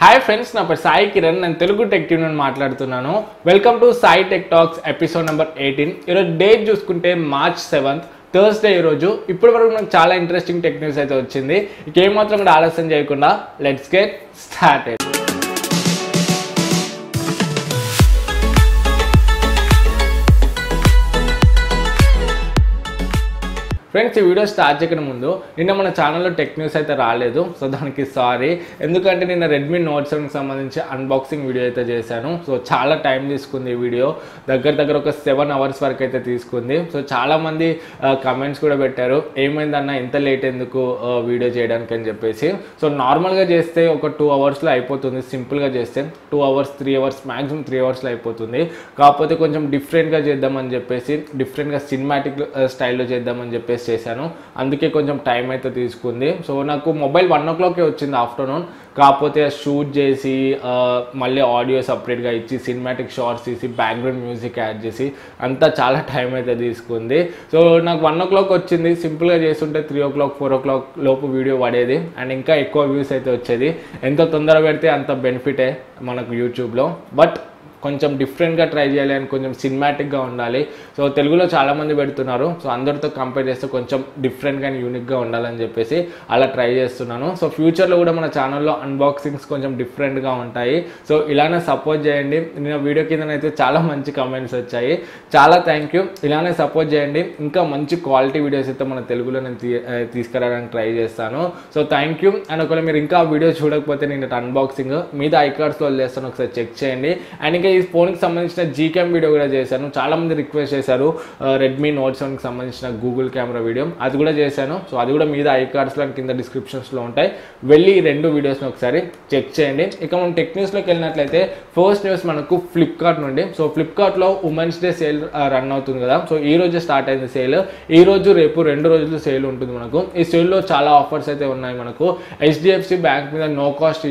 Hi friends, నా పేరు సాయి కిరణ్. నేను తెలుగు టెక్ టీమ్ నుండి మాట్లాడుతున్నాను. Welcome to Sai tech talks episode number 18. ఈరోజు డేట్ చూసుకుంటే March 7th, థర్స్డే. ఈరోజు ఇప్పటి వరకు మనకు చాలా ఇంట్రెస్టింగ్ టెక్ న్యూస్ అయితే వచ్చింది. ఇక ఏమాత్రం కూడా ఆలస్యం చేయకుండా లెట్స్ గెట్ స్టార్టెడ్. ఫ్రెండ్స్, ఈ వీడియో స్టార్ట్ చేయడం ముందు నిన్న మన ఛానల్లో టెక్ న్యూస్ అయితే రాలేదు. సో దానికి సారీ. ఎందుకంటే నిన్న రెడ్మీ నోట్ 7కి సంబంధించి అన్బాక్సింగ్ వీడియో అయితే చేశాను. సో చాలా టైం తీసుకుంది ఈ వీడియో. దగ్గర ఒక 7 hours వరకు అయితే తీసుకుంది. సో చాలామంది కమెంట్స్ కూడా పెట్టారు, ఏమైందన్న ఇంత లేట్ ఎందుకు వీడియో చేయడానికి అని చెప్పేసి. సో నార్మల్గా చేస్తే ఒక 2 hours అయిపోతుంది. సింపుల్గా చేస్తే 2 hours 3 hours మ్యాక్సిమం 3 hours అయిపోతుంది. కాకపోతే కొంచెం డిఫరెంట్గా చేద్దామని చెప్పేసి, డిఫరెంట్గా సినిమాటిక్ స్టైల్లో చేద్దామని చెప్పేసి చేశాను. అందుకే కొంచెం టైం అయితే తీసుకుంది. సో నాకు మొబైల్ 1 o'clock వచ్చింది ఆఫ్టర్నూన్. కాకపోతే షూట్ చేసి మళ్ళీ ఆడియో సపరేట్గా ఇచ్చి సినిమాటిక్ షార్ట్స్ తీసి బ్యాక్గ్రౌండ్ మ్యూజిక్ యాడ్ చేసి అంతా చాలా టైం అయితే తీసుకుంది. సో నాకు 1 o'clock వచ్చింది. సింపుల్గా చేస్తుంటే 3 o'clock 4 o'clock లోపు వీడియో పడేది అండ్ ఇంకా ఎక్కువ వ్యూస్ అయితే వచ్చేది. ఎంత తొందరగా పెడితే అంత బెనిఫిటే మనకు యూట్యూబ్లో. బట్ కొంచెం డిఫరెంట్గా ట్రై చేయాలి అని, కొంచెం సినిమాటిక్గా ఉండాలి. సో తెలుగులో చాలామంది పెడుతున్నారు. సో అందరితో కంపేర్ చేస్తే కొంచెం డిఫరెంట్గా అండ్ యూనిక్గా ఉండాలని చెప్పేసి అలా ట్రై చేస్తున్నాను. సో ఫ్యూచర్లో కూడా మన ఛానల్లో అన్బాక్సింగ్స్ కొంచెం డిఫరెంట్గా ఉంటాయి. సో ఇలానే సపోర్ట్ చేయండి. నేను వీడియో కిందనైతే చాలా మంచి కమెంట్స్ వచ్చాయి, చాలా థ్యాంక్ యూ. ఇలానే సపోర్ట్ చేయండి. ఇంకా మంచి క్వాలిటీ వీడియోస్ అయితే మన తెలుగులో నేను తీసుకురావడానికి ట్రై చేస్తాను. So thank you. అండ్ ఒకవేళ మీరు ఇంకా వీడియో చూడకపోతే నేను అన్బాక్సింగ్ మీద ఐకార్డ్స్లో వదిలేస్తాను, ఒకసారి చెక్ చేయండి. అండ్ ఇంకా ఈ ఫోన్కి సంబంధించిన జీక్యామ్ వీడియో కూడా చేశాను. చాలా మంది రిక్వెస్ట్ చేశారు రెడ్మీ నోట్ 7కి సంబంధించిన గూగుల్ కెమెరా వీడియో, అది కూడా చేశాను. సో అది కూడా మీద ఐకార్డ్స్లో కింద డిస్క్రిప్షన్స్లో ఉంటాయి. వెళ్ళి ఈ 2 వీడియోస్ని ఒకసారి చెక్ చేయండి. ఇక మనం టెక్ న్యూస్లోకి వెళ్ళినట్లయితే ఫస్ట్ న్యూస్ మనకు ఫ్లిప్కార్ట్ నుండి. సో ఫ్లిప్కార్ట్లో ఉమెన్స్ డే సేల్ రన్ అవుతుంది కదా. సో ఈ రోజు స్టార్ట్ అయింది సేల్. ఈ రోజు రేపు 2 రోజులు సేల్ ఉంటుంది మనకు. ఈ సేల్లో చాలా ఆఫర్స్ అయితే ఉన్నాయి మనకు. HDFC బ్యాంక్ మీద నో కాస్ట్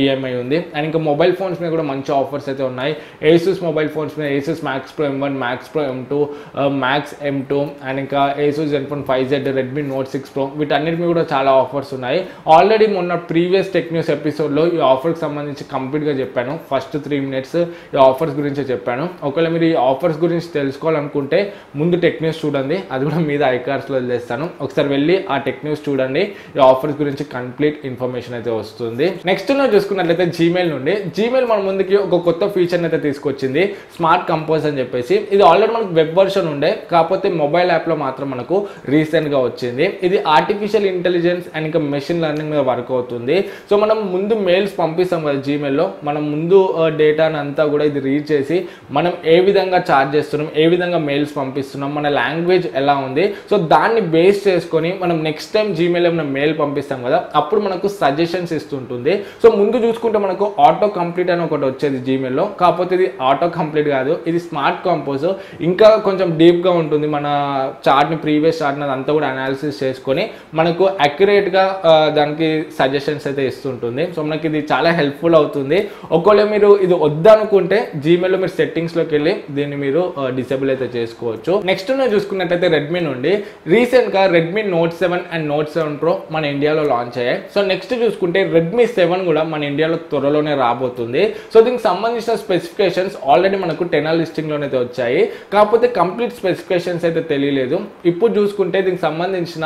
ఈఎంఐ ఉంది. అండ్ ఇంకా మొబైల్ ఫోన్స్ మీద కూడా మంచి ఆఫర్స్ అయితే ఉన్నాయి. ఏసూస్ మొబైల్ ఫోన్స్ మీద Asus Max Pro M1, Max Pro M2, Max M2 and ఇంకా Asus ZenFone 5Z, Redmi Note 6 Pro వీటన్నిటి మీద కూడా చాలా ఆఫర్స్ ఉన్నాయి. ఆల్రెడీ మొన్న ప్రీవియస్ టెక్ న్యూస్ ఎపిసోడ్లో ఈ ఆఫర్కి సంబంధించి కంప్లీట్గా చెప్పాను. ఫస్ట్ 3 minutes ఈ ఆఫర్స్ గురించి చెప్పాను. ఒకవేళ మీరు ఈ ఆఫర్స్ గురించి తెలుసుకోవాలనుకుంటే ముందు టెక్ న్యూస్ చూడండి, అది కూడా మీద ఐకార్డ్స్లో వదిలేస్తాను. ఒకసారి వెళ్ళి ఆ టెక్ న్యూస్ చూడండి. ఈ ఆఫర్స్ గురించి కంప్లీట్ ఇన్ఫర్మేషన్ అయితే వస్తుంది. నెక్స్ట్ చూసుకున్నట్లయితే జీమెయిల్ నుండి. జీమెయిల్ మన ముందుకి ఒక కొత్త ఫీచర్ అయితే తీసుకొచ్చింది, స్మార్ట్ కంపోజ్ అని చెప్పేసి. ఇది ఆల్రెడీ మనకు వెబ్ వర్షన్ ఉండే, కాకపోతే మొబైల్ యాప్లో మాత్రం మనకు రీసెంట్గా వచ్చింది. ఇది ఆర్టిఫిషియల్ ఇంటెలిజెన్స్ అండ్ ఇంకా మెషిన్ లెర్నింగ్ మీద వర్క్ అవుతుంది. సో మనం ముందు మెయిల్స్ పంపిస్తాం కదా జీమెయిల్లో, మనం ముందు డేటాను అంతా కూడా ఇది రీడ్ చేసి మనం ఏ విధంగా చార్జ్ చేస్తున్నాం, ఏ విధంగా మెయిల్స్ పంపిస్తున్నాం, మన లాంగ్వేజ్ ఎలా ఉంది, సో దాన్ని బేస్ చేసుకొని మనం నెక్స్ట్ టైం జీమెయిల్లో మనం మెయిల్ పంపిస్తాం కదా, అప్పుడు మనకు సజెషన్స్ ఇస్తుంటుంది. సో ముందు చూసుకుంటే మనకు ఆటో కంప్లీట్ అని ఒకటి వచ్చేది జీమెయిల్లో, కాకపోతే ఇది ఆటో కంప్లీట్ కాదు, ఇది స్మార్ట్ కంపోజ్. ఇంకా కొంచెం డీప్గా ఉంటుంది. మన చార్ట్ని, ప్రీవియస్ చార్ట్ని అదంతా కూడా అనాలిసిస్ చేసుకొని మనకు అక్యురేట్గా దానికి సజెషన్స్ అయితే ఇస్తుంటుంది. సో మనకి ఇది చాలా హెల్ప్ఫుల్ అవుతుంది. ఒకవేళ మీరు ఇది వద్దనుకుంటే జీమెయిల్లో మీరు సెట్టింగ్స్లోకి వెళ్ళి దీన్ని మీరు డిసేబుల్ అయితే చేసుకోవచ్చు. నెక్స్ట్ చూసుకున్నట్టయితే రెడ్మీ నుండి రీసెంట్గా Redmi note 7 and note 7 Pro మన ఇండియాలో లాంచ్ అయ్యాయి. సో నెక్స్ట్ చూసుకుంటే రెడ్మీ 7 కూడా మన ఇండియాలో త్వరలోనే రాబోతుంది. సో దీనికి సంబంధించిన స్పెసిఫికేషన్స్ ఆల్రెడీ మనకు 10 లిస్టింగ్లోనైతే వచ్చాయి, కాకపోతే కంప్లీట్ స్పెసిఫికేషన్స్ అయితే తెలియలేదు. ఇప్పుడు చూసుకుంటే దీనికి సంబంధించిన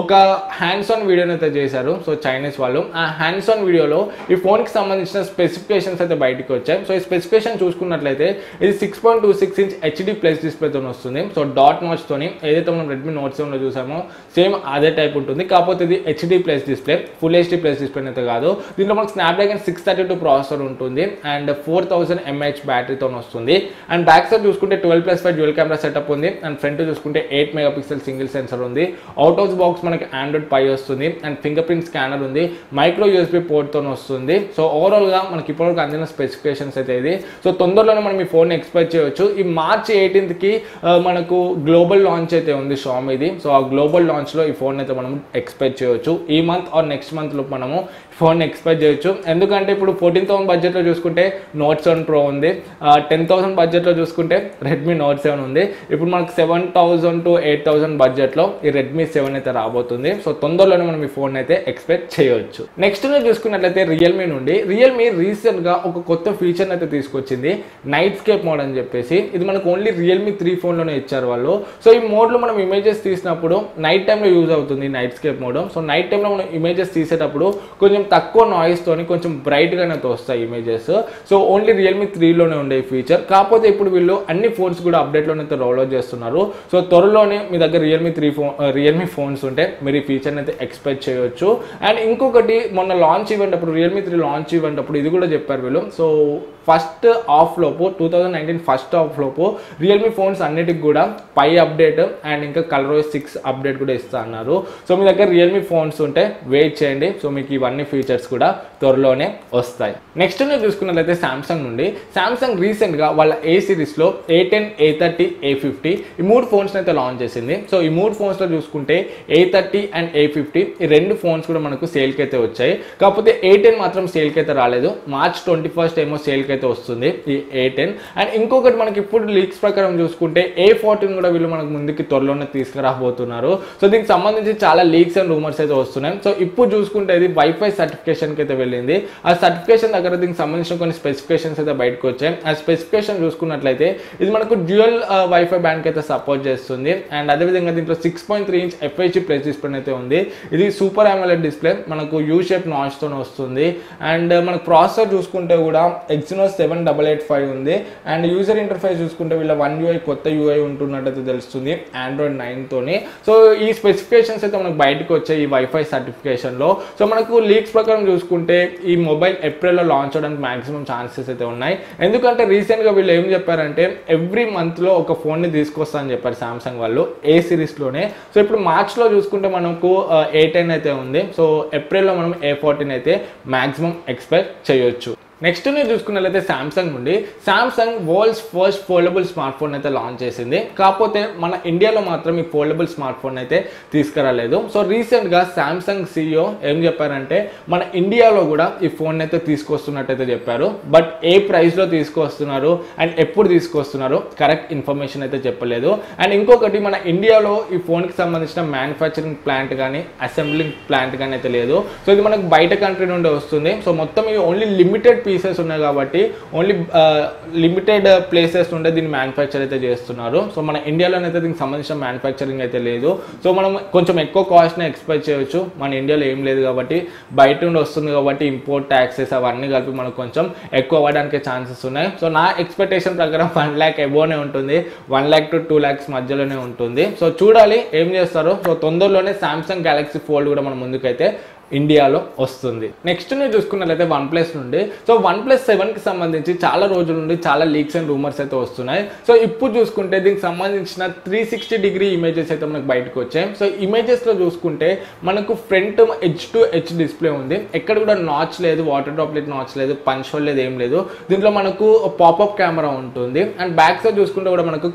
ఒక హ్యాండ్స్ ఆన్ వీడియోని అయితే చేశారు. సో చైనీస్ వాళ్ళు ఆ హ్యాండ్స్ ఆన్ వీడియోలో ఈ ఫోన్కి సంబంధించిన స్పెసిఫికేషన్స్ అయితే బయటకు వచ్చాయి. సో ఈ స్పెసిఫికేషన్ చూసుకున్నట్లయితే ఇది 6.26 inch HD ప్లస్ డిస్ప్లేతో వస్తుంది. సో డాట్ నాచ్ తోని ఏదైతే మనం రెడ్మీ నోట్ 7లో చూసామో సేమ్ అదే టైప్ ఉంటుంది, కాకపోతే ఇది HD plus display, full HD plus display అయితే కాదు. దీంట్లో మనకు స్నాప్డ్రాగన్ 632 ప్రాసెసర్ ఉంటుంది అండ్ 4000 mAh బ్యాటరీతో వస్తుంది. అండ్ బ్యాక్ సైడ్ చూసుకుంటే 12+5 డ్యూయల్ కెమెరా సెటప్ ఉంది. అండ్ ఫ్రంట్ చూసుకుంటే 8 MP సింగిల్ సెన్సర్ ఉంది. అవుట్ ఆఫ్ బాక్స్ మనకి Android Pie వస్తుంది అండ్ ఫింగర్ ప్రింట్ స్కానర్ ఉంది, మైక్రో USB పోర్ట్తో వస్తుంది. సో ఓవరాల్గా మనకి ఇప్పటివరకు అందిన స్పెసిఫికేషన్స్ అయితే ఇది. సో తొందరలోనే మనం ఈ ఫోన్ ఎక్స్పెక్ట్ చేయవచ్చు. ఈ March 18th మనకు గ్లోబల్ లాంచ్ అయితే ఉంది షామీది. సో ఆ గ్లోబల్ లాంచ్లో ఈ ఫోన్ అయితే మనం ఎక్స్పెక్ట్ చేయవచ్చు. ఈ మంత్ ఆర్ నెక్స్ట్ మంత్లో మనము ఫోన్ ఎక్స్పెక్ట్ చేయొచ్చు. ఎందుకంటే ఇప్పుడు 14,000 బడ్జెట్లో చూసుకుంటే Note 7 Pro ఉంది, 10,000 బడ్జెట్లో చూసుకుంటే Redmi Note 7 ఉంది. ఇప్పుడు మనకు 7,000 to 8,000 బడ్జెట్లో ఈ Redmi 7 అయితే రాబోతుంది. సో తొందరలోనే మనం ఈ ఫోన్ అయితే ఎక్స్పెక్ట్ చేయొచ్చు. నెక్స్ట్ చూసుకున్నట్లయితే రియల్మీ నుండి రియల్మీ రీసెంట్గా ఒక కొత్త ఫీచర్ అయితే తీసుకొచ్చింది, నైట్ స్కేప్ మోడ్ అని చెప్పేసి. ఇది మనకు ఓన్లీ రియల్మీ 3 ఫోన్లోనే ఇచ్చారు వాళ్ళు. సో ఈ మోడ్లో మనం ఇమేజెస్ తీసినప్పుడు నైట్ టైంలో యూజ్ అవుతుంది night scape mode. So night టైంలో మనం ఇమేజెస్ తీసేటప్పుడు కొంచెం తక్కువ నాయిస్ తోని కొంచెం బ్రైట్గానే వస్తాయి ఇమేజెస్. సో ఓన్లీ రియల్మీ 3లోనే ఉండే ఫీచర్. కాకపోతే ఇప్పుడు వీళ్ళు అన్ని ఫోన్స్ కూడా అప్డేట్లోనే అయితే రోల్ అవుట్ చేస్తున్నారు. సో త్వరలోనే మీ దగ్గర రియల్మీ ఫోన్స్ ఉంటే మీరు ఈ ఫీచర్ని అయితే ఎక్స్పెక్ట్ చేయొచ్చు. అండ్ ఇంకొకటి మొన్న లాంచ్ ఈవెంట్ అప్పుడు రియల్మీ 3 లాంచ్ ఈవెంట్ అప్పుడు ఇది కూడా చెప్పారు వీళ్ళు. సో ఫస్ట్ హాఫ్ లోపు 2019 ఫస్ట్ హాఫ్ లోపు రియల్మీ ఫోన్స్ అన్నిటికి కూడా పై అప్డేట్ అండ్ ఇంకా ColorOS 6 అప్డేట్ కూడా ఇస్తా అన్నారు. సో మీ దగ్గర రియల్మీ ఫోన్స్ ఉంటే వెయిట్ చేయండి. సో మీకు ఇవన్నీ ఫీచర్స్ కూడా త్వరలోనే వస్తాయి. నెక్స్ట్ చూసుకున్నట్లయితే సామ్సంగ్ నుండి సామ్సంగ్ రీసెంట్గా వాళ్ళ ఏ సిరీస్లో A10, A30, A50 ఈ 3 ఫోన్స్ అయితే లాంచ్ చేసింది. సో ఈ 3 ఫోన్స్లో చూసుకుంటే A30 అండ్ A50 ఈ 2 ఫోన్స్ కూడా మనకు సేల్కి అయితే వచ్చాయి. కాకపోతే A10 మాత్రం సేల్కి అయితే రాలేదు. March 21st ఏమో సేల్కి అయితే వస్తుంది ఈ A10. అండ్ ఇంకొకటి మనకి ఇప్పుడు లీక్స్ ప్రకారం చూసుకుంటే A14 కూడా వీళ్ళు మనకు ముందుకి త్వరలోనే తీసుకురాబోతున్నారు. సో దీనికి సంబంధించి చాలా లీక్స్ అండ్ రూమర్స్ అయితే వస్తున్నాయి. సో ఇప్పుడు చూసుకుంటే ఇది వైఫై సర్టిఫికేషన్కి అయితే వెళ్ళింది. ఆ సర్టిఫికేషన్ దగ్గర దీనికి సంబంధించిన కొన్ని స్పెసిఫికేషన్స్ అయితే బయటకు వచ్చాయి. ఆ స్పెసిఫికేషన్ చూసుకున్నట్లయితే ఇది మనకు డ్యూయల్ వైఫై బ్యాండ్కి అయితే సపోర్ట్ చేస్తుంది. అండ్ అదేవిధంగా దీంట్లో 6.3 ఇంచ్ FHD ప్లస్ డిస్ప్లే అయితే ఉంది. ఇది సూపర్ AMOLED డిస్ప్లే, మనకు యూ షేప్ నాచ్తో వస్తుంది. అండ్ మనకు ప్రాసెసర్ చూసుకుంటే కూడా Exynos 7885 ఉంది. అండ్ యూజర్ ఇంటర్ఫేస్ చూసుకుంటే వీళ్ళ 1 UI కొత్త UI ఉంటున్నట్టయితే తెలుస్తుంది Android 9 తోని. సో ఈ స్పెసిఫికేషన్స్ అయితే మనకు బయటకు వచ్చాయి ఈ వైఫై సర్టిఫికేషన్లో. సో మనకు లీక్స్ ప్రకారం చూసుకుంటే ఈ మొబైల్ ఏప్రిల్లో లాంచ్ అవడానికి మాక్సిమం ఛాన్సెస్ అయితే ఉన్నాయి. ఎందుకంటే రీసెంట్గా వీళ్ళు ఏం చెప్పారంటే ఎవ్రీ మంత్లో ఒక ఫోన్ని తీసుకొస్తా అని చెప్పారు సామ్సంగ్ వాళ్ళు ఏ సిరీస్లోనే. సో ఇప్పుడు మార్చ్లో చూసుకుంటే మనకు A10 అయితే ఉంది. సో ఏప్రిల్లో మనం A14 అయితే మాక్సిమం ఎక్స్పెక్ట్ చేయొచ్చు. నెక్స్ట్ నేను చూసుకున్నట్లయితే సామ్సంగ్ నుండి Samsung world's first foldable smart phone అయితే లాంచ్ చేసింది. కాకపోతే మన ఇండియాలో మాత్రం ఈ ఫోల్డబుల్ స్మార్ట్ ఫోన్ అయితే తీసుకురాలేదు. సో రీసెంట్గా సామ్సంగ్ CEO ఏం చెప్పారంటే మన ఇండియాలో కూడా ఈ ఫోన్ అయితే తీసుకొస్తున్నట్టయితే చెప్పారు. బట్ ఏ ప్రైస్లో తీసుకొస్తున్నారు అండ్ ఎప్పుడు తీసుకొస్తున్నారు కరెక్ట్ ఇన్ఫర్మేషన్ అయితే చెప్పలేదు. అండ్ ఇంకొకటి మన ఇండియాలో ఈ ఫోన్కి సంబంధించిన మ్యానుఫ్యాక్చరింగ్ ప్లాంట్ కానీ అసెంబ్లింగ్ ప్లాంట్ కానీ అయితే లేదు. సో ఇది మనకు బయట కంట్రీ నుండి వస్తుంది. సో మొత్తం ఇవి ఓన్లీ లిమిటెడ్ పీసెస్ ఉన్నాయి కాబట్టి ఓన్లీ లిమిటెడ్ ప్లేసెస్ నుండే దీన్ని మ్యానుఫ్యాక్చర్ అయితే చేస్తున్నారు. సో మన ఇండియాలోనైతే దీనికి సంబంధించిన మ్యానుఫ్యాక్చరింగ్ అయితే లేదు. సో మనం కొంచెం ఎక్కువ కాస్ట్ని ఎక్స్పెక్ట్ చేయొచ్చు. మన ఇండియాలో ఏం లేదు కాబట్టి బయట నుండి వస్తుంది కాబట్టి ఇంపోర్ట్ ట్యాక్సెస్ అవన్నీ కలిపి మనకు కొంచెం ఎక్కువ అవ్వడానికి ఛాన్సెస్ ఉన్నాయి. సో నా ఎక్స్పెక్టేషన్ ప్రకారం 1 lakh అబోనే ఉంటుంది, 1 lakh to 2 lakhs మధ్యలోనే ఉంటుంది. సో చూడాలి ఏం చేస్తారో. సో తొందరలోనే సామ్సంగ్ గెలాక్సీ ఫోల్డ్ కూడా మన ముందుకైతే ఇండియాలో వస్తుంది. నెక్స్ట్ నేను చూసుకున్నట్లయితే OnePlus నుండి సో OnePlus 7కి సంబంధించి చాలా రోజుల నుండి చాలా లీక్స్ అండ్ రూమర్స్ అయితే వస్తున్నాయి. సో ఇప్పుడు చూసుకుంటే దీనికి సంబంధించిన 360 ఇమేజెస్ అయితే మనకు బయటకు వచ్చాయి. సో ఇమేజెస్లో చూసుకుంటే మనకు front edge to edge display ఉంది. ఎక్కడ కూడా నాచ్ లేదు, వాటర్ డ్రాప్లెట్ నాచ్ లేదు, పంచ్ హోల్ లేదు, ఏం లేదు. దీంట్లో మనకు పాపప్ కెమెరా ఉంటుంది. అండ్ బ్యాక్ సైడ్ చూసుకుంటే కూడా మనకు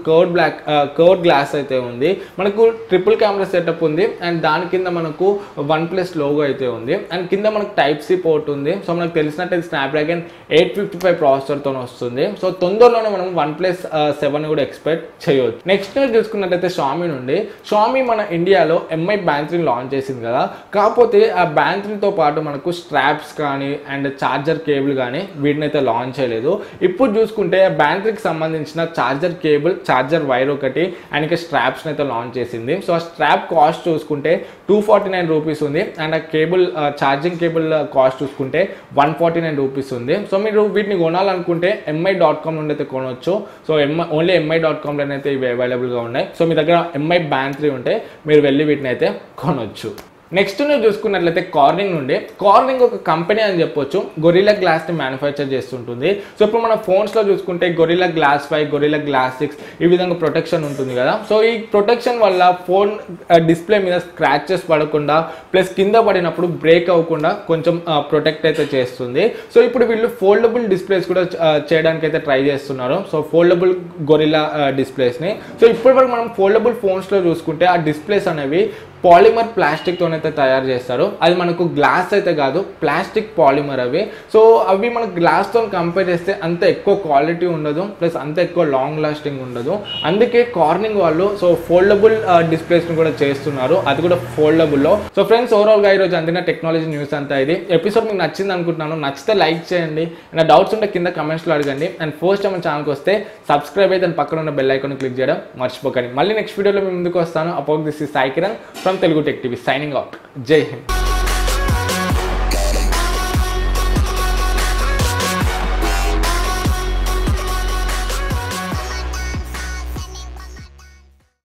కర్వ్డ్ గ్లాస్ అయితే ఉంది. మనకు ట్రిపుల్ కెమెరా సెటప్ ఉంది. అండ్ దాని కింద మనకు OnePlus లోగో అయితే ఉంది. అండ్ కింద మనకు Type-C పోర్ట్ ఉంది. సో మనకు తెలిసినట్టు Snapdragon 855 ప్రాసెసర్తో వస్తుంది. సో తొందరలోనే మనం OnePlus 7 కూడా ఎక్స్పెక్ట్ చేయవచ్చు. నెక్స్ట్ చూసుకున్నట్లయితే Xiaomi నుండి Xiaomi మన ఇండియాలో MI Band 3 లాంచ్ చేసింది కదా. కాకపోతే ఆ Band 3తో పాటు మనకు స్ట్రాప్స్ కానీ అండ్ చార్జర్ కేబుల్ కానీ వీటిని అయితే లాంచ్ చేయలేదు. ఇప్పుడు చూసుకుంటే Band 3కి సంబంధించిన చార్జర్ కేబుల్, చార్జర్ వైర్ ఒకటి అండ్ ఇంకా స్ట్రాప్స్ని అయితే లాంచ్ చేసింది. సో ఆ స్ట్రాప్ కాస్ట్ చూసుకుంటే 249 రూపీస్ ఉంది. అండ్ ఆ కేబుల్ ఛార్జింగ్ కేబుల్ కాస్ట్ చూసుకుంటే 149 రూపీస్ ఉంది. సో మీరు వీటిని కొనాలనుకుంటే mi.com నుండి అయితే కొనవచ్చు. సో ఓన్లీ mi.com లోనైతే ఇవి అవైలబుల్గా ఉన్నాయి. సో మీ దగ్గర MI Band 3 ఉంటే మీరు వెళ్ళి వీటిని అయితే కొనవచ్చు. నెక్స్ట్ నువ్వు చూసుకున్నట్లయితే కార్నింగ్ నుండి కార్నింగ్ ఒక కంపెనీ అని చెప్పొచ్చు. గొరిల్లా గ్లాస్ని మ్యానుఫ్యాక్చర్ చేస్తుంటుంది. సో ఇప్పుడు మన ఫోన్స్లో చూసుకుంటే గొరిల్లా గ్లాస్ 5, గొరిల్లా గ్లాస్ 6 ఈ విధంగా ప్రొటెక్షన్ ఉంటుంది కదా. సో ఈ ప్రొటెక్షన్ వల్ల ఫోన్ డిస్ప్లే మీద స్క్రాచెస్ పడకుండా ప్లస్ కింద పడినప్పుడు బ్రేక్ అవ్వకుండా కొంచెం ప్రొటెక్ట్ అయితే చేస్తుంది. సో ఇప్పుడు వీళ్ళు ఫోల్డబుల్ డిస్ప్లేస్ కూడా చేయడానికి అయితే ట్రై చేస్తున్నారు. సో ఫోల్డబుల్ గొరిల్లా డిస్ప్లేస్ని. సో ఇప్పటివరకు మనం ఫోల్డబుల్ ఫోన్స్లో చూసుకుంటే ఆ డిస్ప్లేస్ అనేవి పాలిమర్ ప్లాస్టిక్తోనైతే తయారు చేస్తారు. అది మనకు గ్లాస్ అయితే కాదు, ప్లాస్టిక్ పాలిమర్ అవి. సో అవి మనకు గ్లాస్తో కంపేర్ చేస్తే అంత ఎక్కువ క్వాలిటీ ఉండదు, ప్లస్ అంత ఎక్కువ లాంగ్ లాస్టింగ్ ఉండదు. అందుకే కార్నింగ్ వాళ్ళు సో ఫోల్డబుల్ డిస్ప్లేస్ని కూడా చేస్తున్నారు, అది కూడా ఫోల్డబుల్లో. సో ఫ్రెండ్స్, ఓవరాల్గా ఈరోజు అందిన టెక్నాలజీ న్యూస్ అంతా ఇది. ఎపిసోడ్ మీకు నచ్చింది అనుకుంటున్నాను. నచ్చితే లైక్ చేయండి, నా డౌట్స్ ఉంటే కింద కమెంట్స్లో అడగండి. అండ్ ఫస్ట్ టైం మన ఛానల్కి వస్తే సబ్స్క్రైబ్ అయితే పక్కన ఉన్న బెల్ ఐకాన్ క్లిక్ చేయడం మర్చిపోకండి. మళ్ళీ నెక్స్ట్ వీడియోలో మేము ముందుకు వస్తాను. అపోక్ this is Sai Kiran from Telugu tech TV signing out. జై హింద్.